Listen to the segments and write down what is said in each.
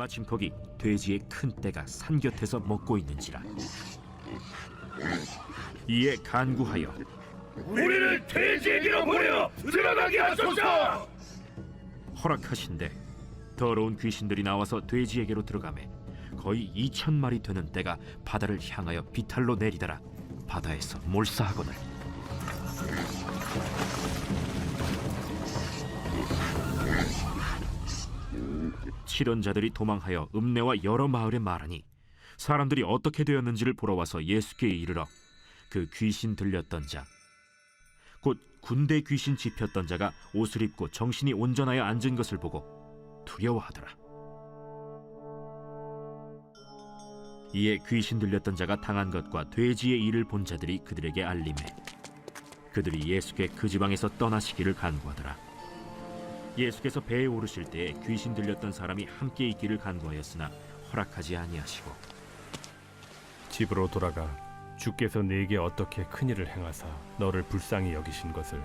마침 거기 돼지의 큰 떼가 산 곁에서 먹고 있는지라. 이에 간구하여 우리를 돼지에게로 보내어 들어가게 하소서. 허락하신대 더러운 귀신들이 나와서 돼지에게로 들어가매 거의 2,000마리 되는 떼가 바다를 향하여 비탈로 내리다라 바다에서 몰사하거늘. 칠언자들이 도망하여 읍내와 여러 마을에 말하니 사람들이 어떻게 되었는지를 보러 와서 예수께 이르러 그 귀신 들렸던 자 곧 군대 귀신 집혔던 자가 옷을 입고 정신이 온전하여 앉은 것을 보고 두려워하더라. 이에 귀신 들렸던 자가 당한 것과 돼지의 일을 본 자들이 그들에게 알림해 그들이 예수께 그 지방에서 떠나시기를 간구하더라. 예수께서 배에 오르실 때에 귀신 들렸던 사람이 함께 있기를 간구하였으나 허락하지 아니하시고 집으로 돌아가 주께서 네게 어떻게 큰 일을 행하사 너를 불쌍히 여기신 것을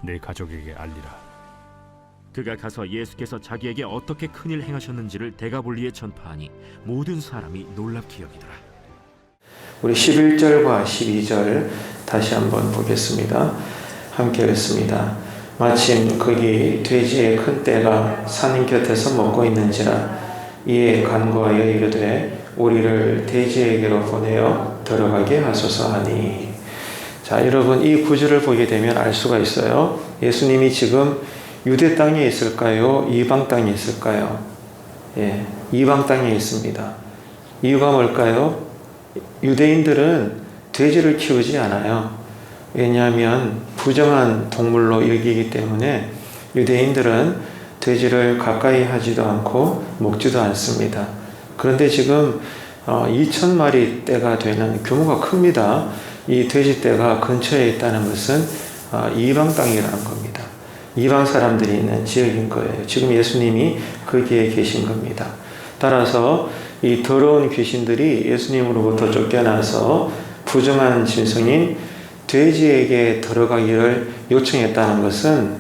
네 가족에게 알리라. 그가 가서 예수께서 자기에게 어떻게 큰일 행하셨는지를 데가볼리에 전파하니 모든 사람이 놀랍게 여기더라. 우리 11절과 12절 다시 한번 보겠습니다. 함께 읽습니다. 마침 거기 돼지의 큰 떼가 산 곁에서 먹고 있는지라. 이에 간구하여 이르되 우리를 돼지에게로 보내어 들어가게 하소서 하니. 자, 여러분 이 구절을 보게 되면 알 수가 있어요. 예수님이 지금 유대 땅에 있을까요? 이방 땅에 있을까요? 예, 이방 땅에 있습니다. 이유가 뭘까요? 유대인들은 돼지를 키우지 않아요. 왜냐하면 부정한 동물로 여기기 때문에 유대인들은 돼지를 가까이 하지도 않고 먹지도 않습니다. 그런데 지금 2,000마리 떼가 되는 규모가 큽니다. 이 돼지 떼가 근처에 있다는 것은 이방 땅이라는 겁니다. 이방 사람들이 있는 지역인 거예요. 지금 예수님이 거기에 계신 겁니다. 따라서 이 더러운 귀신들이 예수님으로부터 쫓겨나서 부정한 짐승인 돼지에게 들어가기를 요청했다는 것은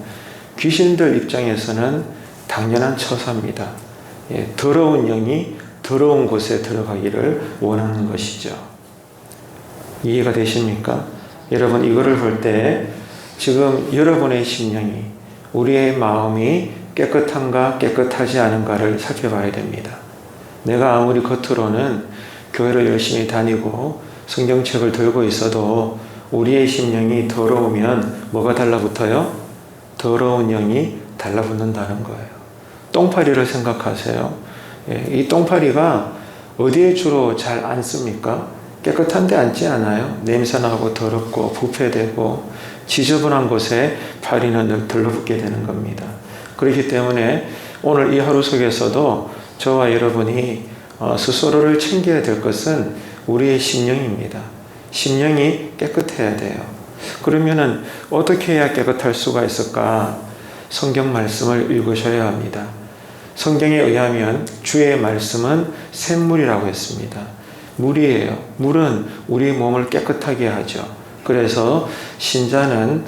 귀신들 입장에서는 당연한 처사입니다. 예, 더러운 영이 더러운 곳에 들어가기를 원하는 것이죠. 이해가 되십니까? 여러분 이거를 볼 때 지금 여러분의 심령이 우리의 마음이 깨끗한가 깨끗하지 않은가를 살펴봐야 됩니다. 내가 아무리 겉으로는 교회를 열심히 다니고 성경책을 들고 있어도 우리의 심령이 더러우면 뭐가 달라붙어요? 더러운 영이 달라붙는다는 거예요. 똥파리를 생각하세요. 이 똥파리가 어디에 주로 잘 앉습니까? 깨끗한 데 앉지 않아요. 냄새나고 더럽고 부패되고 지저분한 곳에 파리는 늘 들러붙게 되는 겁니다. 그렇기 때문에 오늘 이 하루 속에서도 저와 여러분이 스스로를 챙겨야 될 것은 우리의 심령입니다. 심령이 깨끗해야 돼요. 그러면은 어떻게 해야 깨끗할 수가 있을까? 성경 말씀을 읽으셔야 합니다. 성경에 의하면 주의 말씀은 샘물이라고 했습니다. 물이에요. 물은 우리 몸을 깨끗하게 하죠. 그래서 신자는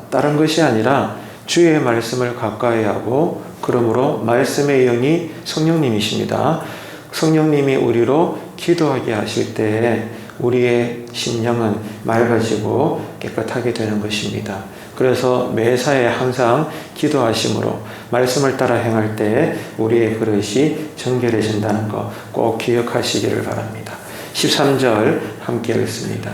다른 것이 아니라 주의 말씀을 가까이 하고 그러므로 말씀의 영이 성령님이십니다. 성령님이 우리로 기도하게 하실 때 우리의 심령은 맑아지고 깨끗하게 되는 것입니다. 그래서 매사에 항상 기도하심으로 말씀을 따라 행할 때 우리의 그릇이 정결해진다는 거 꼭 기억하시기를 바랍니다. 13절 함께 읽습니다.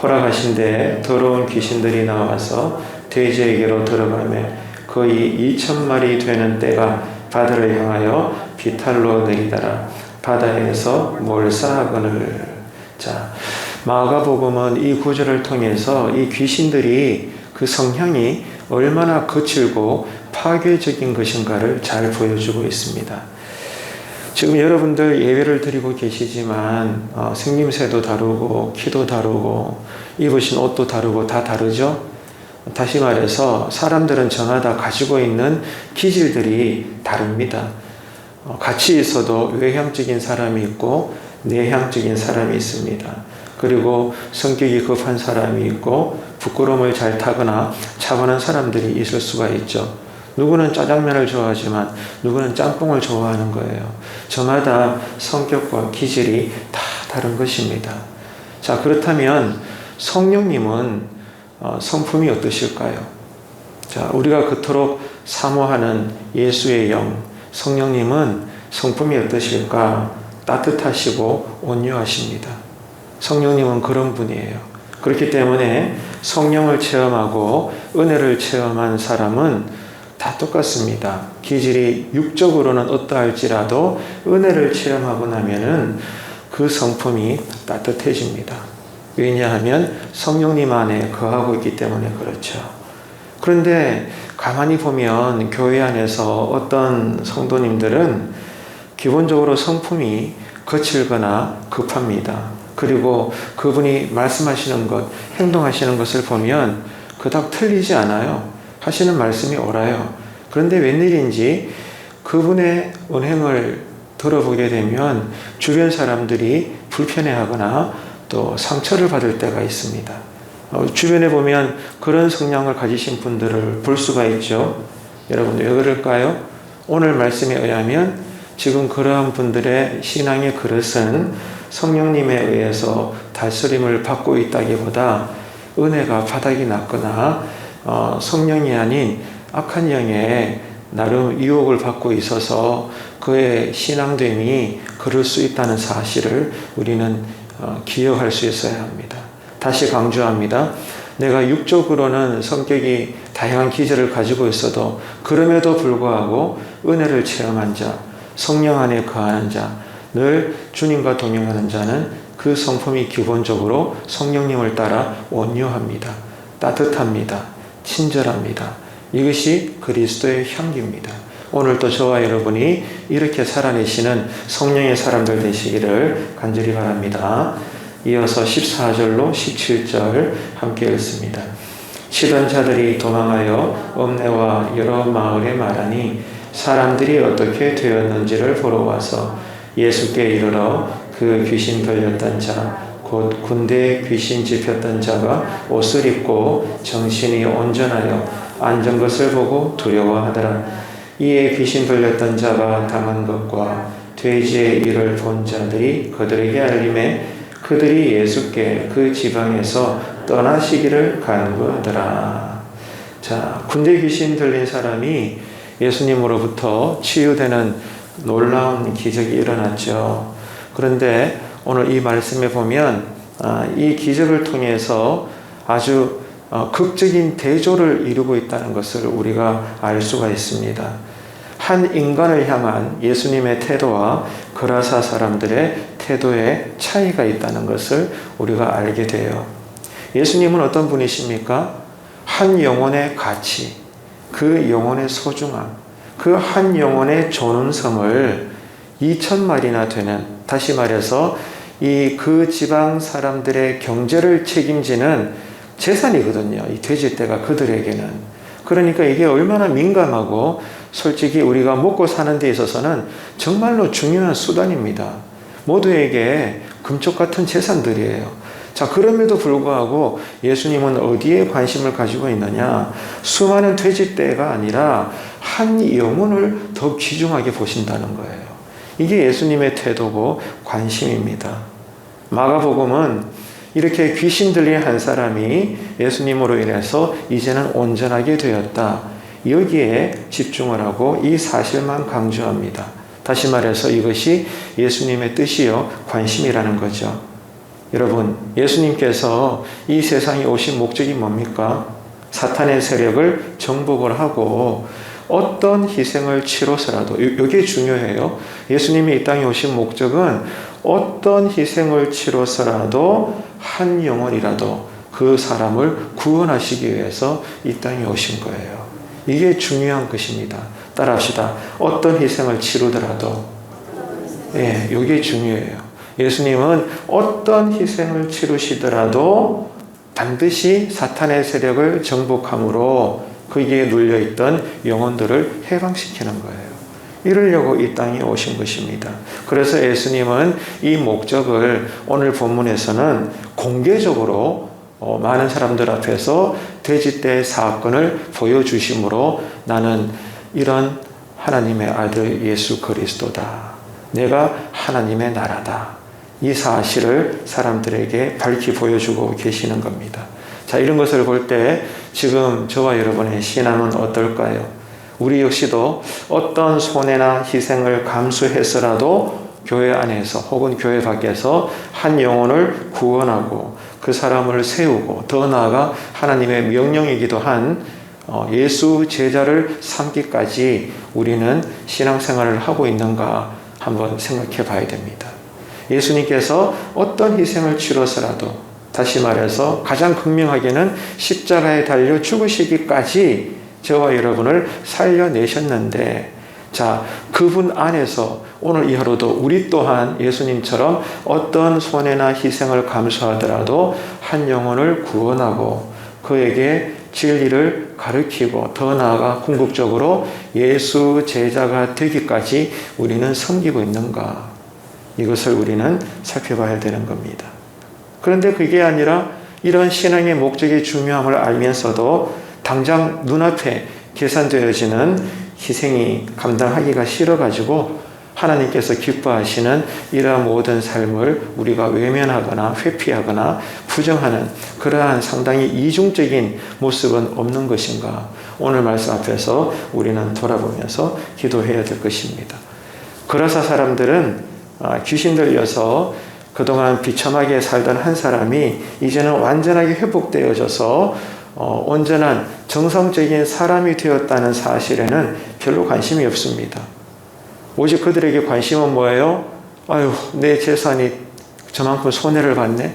허락하신데 더러운 귀신들이 나와서 돼지에게로 들어가며 거의 2,000마리 되는 떼가 바다를 향하여 비탈로 내리다라 바다에서 몰사하거늘. 자, 마가복음은 이 구절을 통해서 이 귀신들이 그 성향이 얼마나 거칠고 파괴적인 것인가를 잘 보여주고 있습니다. 지금 여러분들 예배를 드리고 계시지만 생김새도 다르고 키도 다르고 입으신 옷도 다르고 다 다르죠? 다시 말해서 사람들은 저마다 가지고 있는 기질들이 다릅니다. 같이 있어도 외향적인 사람이 있고 내향적인 사람이 있습니다. 그리고 성격이 급한 사람이 있고 부끄러움을 잘 타거나 차분한 사람들이 있을 수가 있죠. 누구는 짜장면을 좋아하지만 누구는 짬뽕을 좋아하는 거예요. 저마다 성격과 기질이 다 다른 것입니다. 자, 그렇다면 성령님은 성품이 어떠실까요? 자, 우리가 그토록 사모하는 예수의 영, 성령님은 성품이 어떠실까? 따뜻하시고 온유하십니다. 성령님은 그런 분이에요. 그렇기 때문에 성령을 체험하고 은혜를 체험한 사람은 다 똑같습니다. 기질이 육적으로는 어떠할지라도 은혜를 체험하고 나면은 그 성품이 따뜻해집니다. 왜냐하면 성령님 안에 거하고 있기 때문에 그렇죠. 그런데 가만히 보면 교회 안에서 어떤 성도님들은 기본적으로 성품이 거칠거나 급합니다. 그리고 그분이 말씀하시는 것, 행동하시는 것을 보면 그닥 틀리지 않아요. 하시는 말씀이 옳아요. 그런데 웬일인지 그분의 언행을 들어보게 되면 주변 사람들이 불편해하거나 또 상처를 받을 때가 있습니다. 주변에 보면 그런 성향을 가지신 분들을 볼 수가 있죠. 여러분 왜 그럴까요? 오늘 말씀에 의하면 지금 그러한 분들의 신앙의 그릇은 성령님에 의해서 다스림을 받고 있다기보다 은혜가 바닥이 났거나 성령이 아닌 악한 영에 나름 유혹을 받고 있어서 그의 신앙됨이 그럴 수 있다는 사실을 우리는 기억할 수 있어야 합니다. 다시 강조합니다. 내가 육적으로는 성격이 다양한 기질을 가지고 있어도 그럼에도 불구하고 은혜를 체험한 자, 성령 안에 거하는 자, 늘 주님과 동행하는 자는 그 성품이 기본적으로 성령님을 따라 온유합니다. 따뜻합니다. 친절합니다. 이것이 그리스도의 향기입니다. 오늘도 저와 여러분이 이렇게 살아내시는 성령의 사람들 되시기를 간절히 바랍니다. 이어서 14절로 17절 함께 읽습니다. 치던 자들이 도망하여 읍내와 여러 마을에 말하니 사람들이 어떻게 되었는지를 보러 와서 예수께 이르러 그 귀신 들렸던 자, 곧 군대에 귀신 집혔던 자가 옷을 입고 정신이 온전하여 앉은 것을 보고 두려워하더라. 이에 귀신 들렸던 자가 당한 것과 돼지의 일을 본 자들이 그들에게 알림해 그들이 예수께 그 지방에서 떠나시기를 간구하더라. 자, 군대 귀신 들린 사람이 예수님으로부터 치유되는 놀라운 기적이 일어났죠. 그런데 오늘 이 말씀에 보면 이 기적을 통해서 아주 극적인 대조를 이루고 있다는 것을 우리가 알 수가 있습니다. 한 인간을 향한 예수님의 태도와 거라사 사람들의 태도에 차이가 있다는 것을 우리가 알게 돼요. 예수님은 어떤 분이십니까? 한 영혼의 가치, 그 영혼의 소중함, 그 한 영혼의 존엄성을 2,000마리나 되는, 다시 말해서 그 지방 사람들의 경제를 책임지는 재산이거든요. 이 돼지떼가 그들에게는. 그러니까 이게 얼마나 민감하고 솔직히 우리가 먹고 사는 데 있어서는 정말로 중요한 수단입니다. 모두에게 금쪽 같은 재산들이에요. 자, 그럼에도 불구하고 예수님은 어디에 관심을 가지고 있느냐? 수많은 돼지떼가 아니라 한 영혼을 더 귀중하게 보신다는 거예요. 이게 예수님의 태도고 관심입니다. 마가복음은 이렇게 귀신 들린 한 사람이 예수님으로 인해서 이제는 온전하게 되었다. 여기에 집중을 하고 이 사실만 강조합니다. 다시 말해서 이것이 예수님의 뜻이요 관심이라는 거죠. 여러분, 예수님께서 이 세상에 오신 목적이 뭡니까? 사탄의 세력을 정복을 하고 어떤 희생을 치러서라도, 이게 중요해요. 예수님이 이 땅에 오신 목적은 어떤 희생을 치러서라도 한 영혼이라도 그 사람을 구원하시기 위해서 이 땅에 오신 거예요. 이게 중요한 것입니다. 따라합시다. 어떤 희생을 치르더라도. 예, 이게 중요해요. 예수님은 어떤 희생을 치르시더라도 반드시 사탄의 세력을 정복함으로 거기에 눌려있던 영혼들을 해방시키는 거예요. 이러려고 이 땅에 오신 것입니다. 그래서 예수님은 이 목적을 오늘 본문에서는 공개적으로 많은 사람들 앞에서 돼지떼 사건을 보여주심으로 나는 이런 하나님의 아들 예수 그리스도다. 내가 하나님의 나라다. 이 사실을 사람들에게 밝히 보여주고 계시는 겁니다. 자, 이런 것을 볼 때 지금 저와 여러분의 신앙은 어떨까요? 우리 역시도 어떤 손해나 희생을 감수해서라도 교회 안에서 혹은 교회 밖에서 한 영혼을 구원하고 그 사람을 세우고 더 나아가 하나님의 명령이기도 한 예수 제자를 삼기까지 우리는 신앙생활을 하고 있는가 한번 생각해 봐야 됩니다. 예수님께서 어떤 희생을 치러서라도, 다시 말해서 가장 극명하게는 십자가에 달려 죽으시기까지 저와 여러분을 살려내셨는데, 자, 그분 안에서 오늘 이 하루도 우리 또한 예수님처럼 어떤 손해나 희생을 감수하더라도 한 영혼을 구원하고 그에게 진리를 가르치고 더 나아가 궁극적으로 예수 제자가 되기까지 우리는 섬기고 있는가, 이것을 우리는 살펴봐야 되는 겁니다. 그런데 그게 아니라 이런 신앙의 목적의 중요함을 알면서도 당장 눈앞에 계산되어지는 희생이 감당하기가 싫어가지고 하나님께서 기뻐하시는 이러한 모든 삶을 우리가 외면하거나 회피하거나 부정하는 그러한 상당히 이중적인 모습은 없는 것인가, 오늘 말씀 앞에서 우리는 돌아보면서 기도해야 될 것입니다. 거라사 사람들은 귀신 들려서 그동안 비참하게 살던 한 사람이 이제는 완전하게 회복되어져서 온전한 정상적인 사람이 되었다는 사실에는 별로 관심이 없습니다. 오직 그들에게 관심은 뭐예요? 아유, 내 재산이 저만큼 손해를 봤네.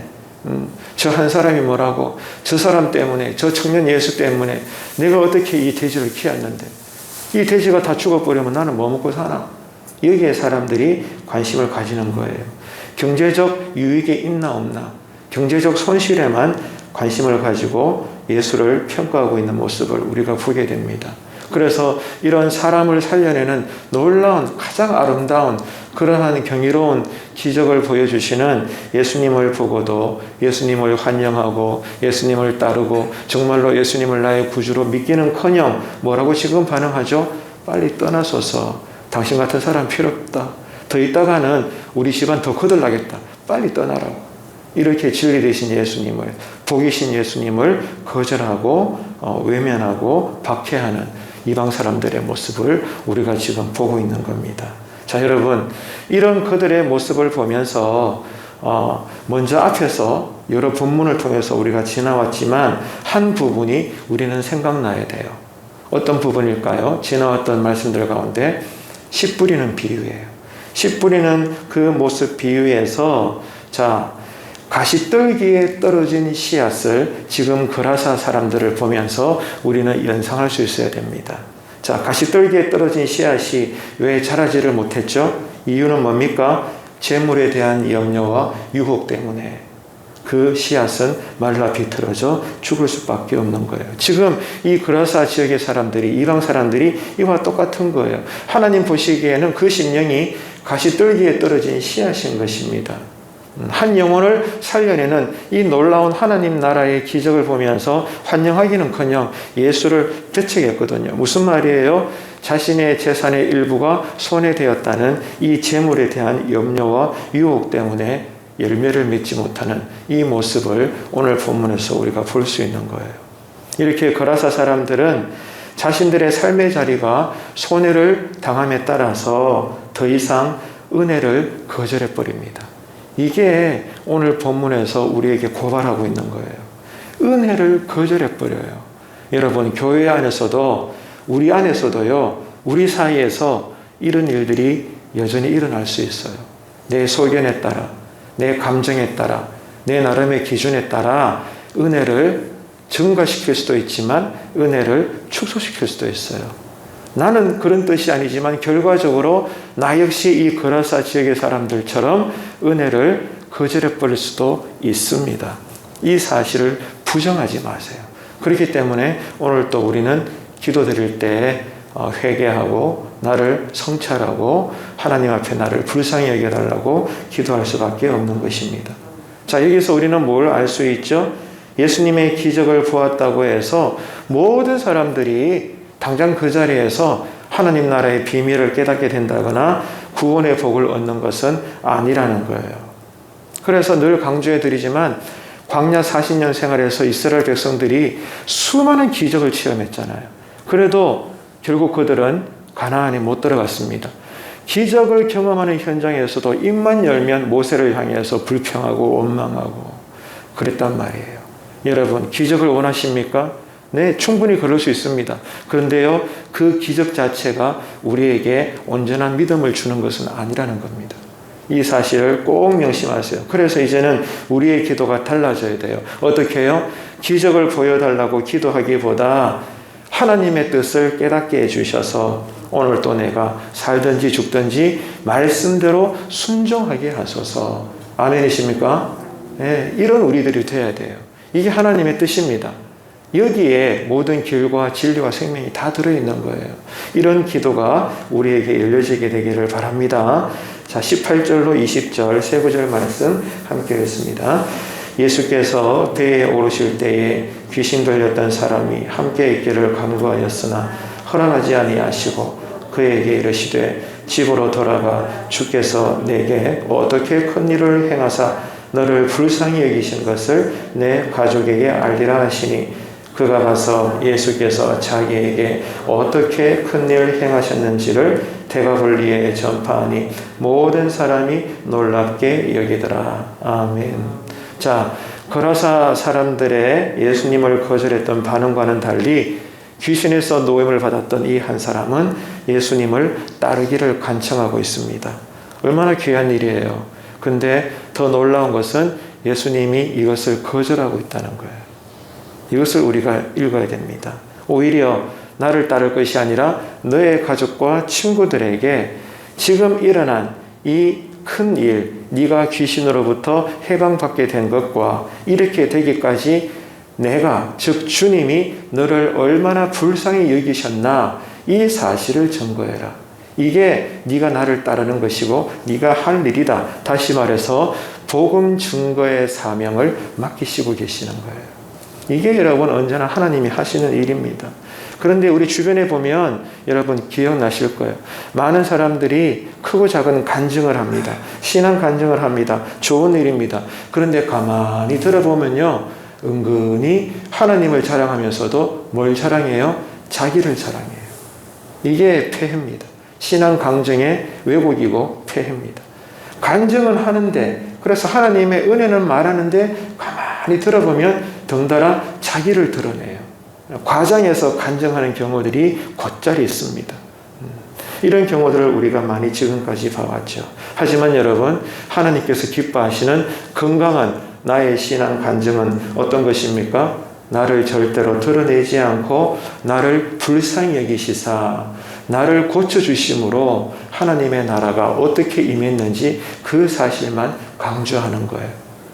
저 한 사람이 뭐라고, 저 사람 때문에, 저 청년 예수 때문에 내가 어떻게 이 돼지를 키웠는데 이 돼지가 다 죽어버리면 나는 뭐 먹고 사나? 여기에 사람들이 관심을 가지는 거예요. 경제적 유익이 있나 없나, 경제적 손실에만 관심을 가지고 예수를 평가하고 있는 모습을 우리가 보게 됩니다. 그래서 이런 사람을 살려내는 놀라운, 가장 아름다운 그러한 경이로운 기적을 보여주시는 예수님을 보고도 예수님을 환영하고 예수님을 따르고 정말로 예수님을 나의 구주로 믿기는커녕 뭐라고 지금 반응하죠? 빨리 떠나소서. 당신 같은 사람 필요 없다. 더 있다가는 우리 집안 더 거들나겠다. 빨리 떠나라고. 이렇게 진리 되신 예수님을, 복이신 예수님을 거절하고 외면하고 박해하는 이방 사람들의 모습을 우리가 지금 보고 있는 겁니다. 자, 여러분, 이런 그들의 모습을 보면서 먼저 앞에서 여러 본문을 통해서 우리가 지나왔지만 한 부분이 우리는 생각나야 돼요. 어떤 부분일까요? 지나왔던 말씀들 가운데 씨 뿌리는 비유예요. 씨 뿌리는 그 모습 비유에서, 자, 가시떨기에 떨어진 씨앗을 지금 거라사 사람들을 보면서 우리는 연상할 수 있어야 됩니다. 자, 가시떨기에 떨어진 씨앗이 왜 자라지를 못했죠? 이유는 뭡니까? 재물에 대한 염려와 유혹 때문에 그 씨앗은 말라 비틀어져 죽을 수밖에 없는 거예요. 지금 이 거라사 지역의 사람들이, 이방 사람들이 이와 똑같은 거예요. 하나님 보시기에는 그 심령이 가시떨기에 떨어진 씨앗인 것입니다. 한 영혼을 살려내는 이 놀라운 하나님 나라의 기적을 보면서 환영하기는커녕 예수를 배척했거든요. 무슨 말이에요? 자신의 재산의 일부가 손해되었다는 이 재물에 대한 염려와 유혹 때문에 열매를 맺지 못하는 이 모습을 오늘 본문에서 우리가 볼 수 있는 거예요. 이렇게 거라사 사람들은 자신들의 삶의 자리가 손해를 당함에 따라서 더 이상 은혜를 거절해 버립니다. 이게 오늘 본문에서 우리에게 고발하고 있는 거예요. 은혜를 거절해 버려요. 여러분, 교회 안에서도 우리 안에서도요, 우리 사이에서 이런 일들이 여전히 일어날 수 있어요. 내 소견에 따라, 내 감정에 따라, 내 나름의 기준에 따라 은혜를 증가시킬 수도 있지만 은혜를 축소시킬 수도 있어요. 나는 그런 뜻이 아니지만 결과적으로 나 역시 이 거라사 지역의 사람들처럼 은혜를 거절해버릴 수도 있습니다. 이 사실을 부정하지 마세요. 그렇기 때문에 오늘 또 우리는 기도드릴 때 회개하고 나를 성찰하고 하나님 앞에 나를 불쌍히 여겨달라고 기도할 수밖에 없는 것입니다. 자, 여기서 우리는 뭘 알 수 있죠? 예수님의 기적을 보았다고 해서 모든 사람들이 당장 그 자리에서 하나님 나라의 비밀을 깨닫게 된다거나 구원의 복을 얻는 것은 아니라는 거예요. 그래서 늘 강조해 드리지만 광야 40년 생활에서 이스라엘 백성들이 수많은 기적을 체험했잖아요. 그래도 결국 그들은 가나안에 못 들어갔습니다. 기적을 경험하는 현장에서도 입만 열면 모세를 향해서 불평하고 원망하고 그랬단 말이에요. 여러분, 기적을 원하십니까? 네, 충분히 그럴 수 있습니다. 그런데요, 그 기적 자체가 우리에게 온전한 믿음을 주는 것은 아니라는 겁니다. 이 사실을 꼭 명심하세요. 그래서 이제는 우리의 기도가 달라져야 돼요. 어떻게 해요? 기적을 보여달라고 기도하기보다 하나님의 뜻을 깨닫게 해주셔서 오늘 또 내가 살든지 죽든지 말씀대로 순종하게 하소서. 아멘이십니까? 네, 이런 우리들이 돼야 돼요. 이게 하나님의 뜻입니다. 여기에 모든 길과 진리와 생명이 다 들어있는 거예요. 이런 기도가 우리에게 열려지게 되기를 바랍니다. 자, 18절로 20절 세 구절 말씀 함께 읽습니다. 예수께서 배에 오르실 때에 귀신 들렸던 사람이 함께 있기를 간구하였으나 허락하지 아니하시고 그에게 이르시되 집으로 돌아가 주께서 내게 어떻게 큰 일을 행하사 너를 불쌍히 여기신 것을 내 가족에게 알리라 하시니 그가 가서 예수께서 자기에게 어떻게 큰 일을 행하셨는지를 대가볼리에 전파하니 모든 사람이 놀랍게 여기더라. 아멘. 자, 거라사 사람들의 예수님을 거절했던 반응과는 달리 귀신에서 노임을 받았던 이 한 사람은 예수님을 따르기를 간청하고 있습니다. 얼마나 귀한 일이에요. 근데 더 놀라운 것은 예수님이 이것을 거절하고 있다는 거예요. 이것을 우리가 읽어야 됩니다. 오히려 나를 따를 것이 아니라 너의 가족과 친구들에게 지금 일어난 이 큰 일, 네가 귀신으로부터 해방받게 된 것과 이렇게 되기까지 내가, 즉 주님이 너를 얼마나 불쌍히 여기셨나 이 사실을 증거해라. 이게 네가 나를 따르는 것이고 네가 할 일이다. 다시 말해서 복음 증거의 사명을 맡기시고 계시는 거예요. 이게 여러분 언제나 하나님이 하시는 일입니다. 그런데 우리 주변에 보면 여러분 기억나실 거예요. 많은 사람들이 크고 작은 간증을 합니다. 신앙 간증을 합니다. 좋은 일입니다. 그런데 가만히 들어보면요, 은근히 하나님을 자랑하면서도 뭘 자랑해요? 자기를 자랑해요. 이게 폐해입니다. 신앙 강증의 왜곡이고 폐해입니다. 간증은 하는데, 그래서 하나님의 은혜는 말하는데 가만히 들어보면 덩달아 자기를 드러내요. 과장해서 간증하는 경우들이 곧자리 있습니다. 이런 경우들을 우리가 많이 지금까지 봐왔죠. 하지만 여러분, 하나님께서 기뻐하시는 건강한 나의 신앙 간증은 어떤 것입니까? 나를 절대로 드러내지 않고 나를 불쌍히 여기시사 나를 고쳐주심으로 하나님의 나라가 어떻게 임했는지 그 사실만 강조하는 거예요.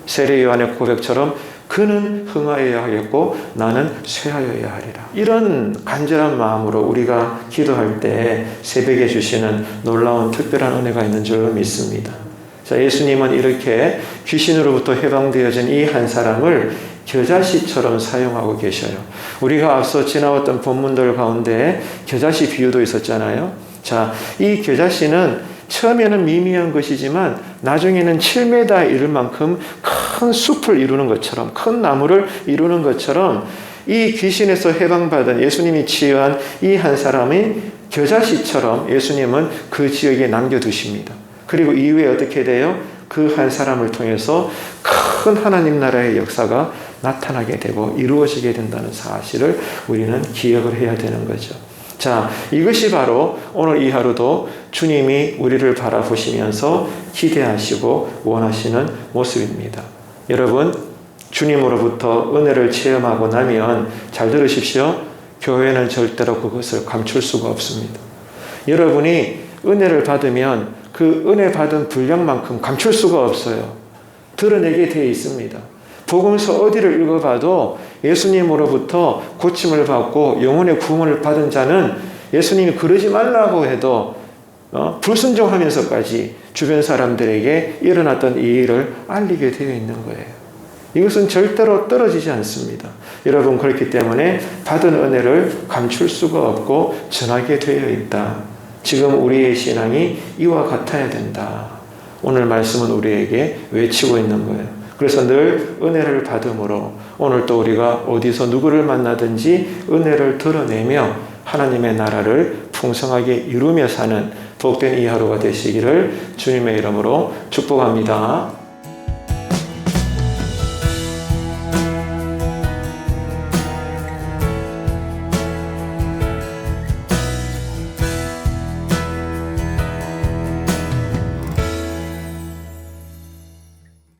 세례 요한의 고백처럼 그는 흥하여야 하겠고 나는 쇠하여야 하리라. 이런 간절한 마음으로 우리가 기도할 때 새벽에 주시는 놀라운 특별한 은혜가 있는 줄로 믿습니다. 자, 예수님은 이렇게 귀신으로부터 해방되어진 이 한 사람을 겨자씨처럼 사용하고 계셔요. 우리가 앞서 지나왔던 본문들 가운데 겨자씨 비유도 있었잖아요. 자, 이 겨자씨는 처음에는 미미한 것이지만 나중에는 7m 이를 만큼 큰 숲을 이루는 것처럼, 큰 나무를 이루는 것처럼 이 귀신에서 해방받은 예수님이 치유한 이 한 사람이 겨자씨처럼 예수님은 그 지역에 남겨두십니다. 그리고 이후에 어떻게 돼요? 그 한 사람을 통해서 큰 하나님 나라의 역사가 나타나게 되고 이루어지게 된다는 사실을 우리는 기억을 해야 되는 거죠. 자, 이것이 바로 오늘 이 하루도 주님이 우리를 바라보시면서 기대하시고 원하시는 모습입니다. 여러분, 주님으로부터 은혜를 체험하고 나면 잘 들으십시오. 교회는 절대로 그것을 감출 수가 없습니다. 여러분이 은혜를 받으면 그 은혜 받은 분량만큼 감출 수가 없어요. 드러내게 되어 있습니다. 복음서 어디를 읽어봐도 예수님으로부터 고침을 받고 영혼의 구원을 받은 자는 예수님이 그러지 말라고 해도 불순종하면서까지 주변 사람들에게 일어났던 이 일을 알리게 되어 있는 거예요. 이것은 절대로 떨어지지 않습니다. 여러분, 그렇기 때문에 받은 은혜를 감출 수가 없고 전하게 되어 있다. 지금 우리의 신앙이 이와 같아야 된다. 오늘 말씀은 우리에게 외치고 있는 거예요. 그래서 늘 은혜를 받음으로 오늘 또 우리가 어디서 누구를 만나든지 은혜를 드러내며 하나님의 나라를 풍성하게 이루며 사는 복된 이 하루가 되시기를 주님의 이름으로 축복합니다.